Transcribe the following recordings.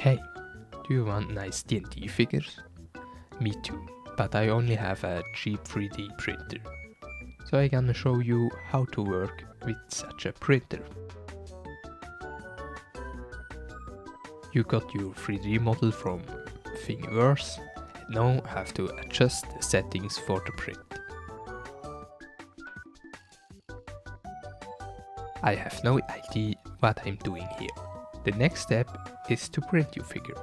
Hey, do you want nice DnD figures? Me too, but I only have a cheap 3D printer. So I'm gonna show you how to work with such a printer. You got your 3D model from Thingiverse and now have to adjust the settings for the print. I have no idea what I'm doing here. The next step is to print your figure.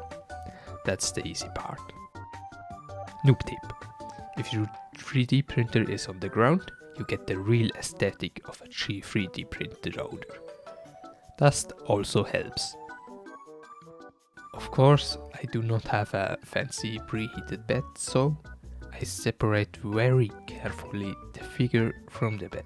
That's the easy part. Noob tip. If your 3D printer is on the ground, you get the real aesthetic of a 3D printed owner. Dust also helps. Of course, I do not have a fancy preheated bed, so I separate very carefully the figure from the bed.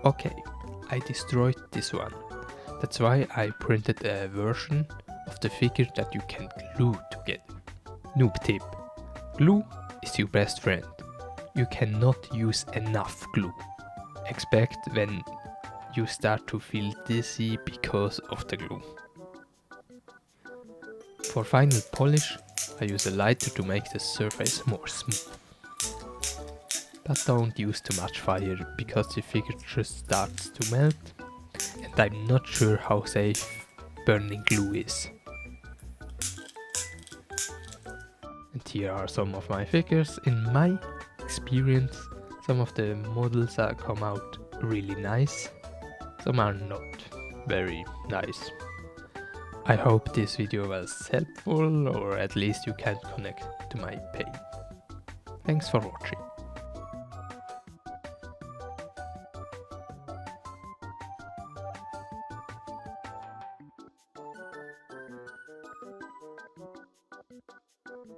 Okay, I destroyed this one. That's why I printed a version of the figure that you can glue together. Noob tip. Glue is your best friend. You cannot use enough glue. Expect when you start to feel dizzy because of the glue. For final polish, I use a lighter to make the surface more smooth. But don't use too much fire, because the figure just starts to melt, and I'm not sure how safe burning glue is. And here are some of my figures. In my experience, some of the models come out really nice, some are not very nice. I hope this video was helpful, or at least you can connect to my pain. Thanks for watching.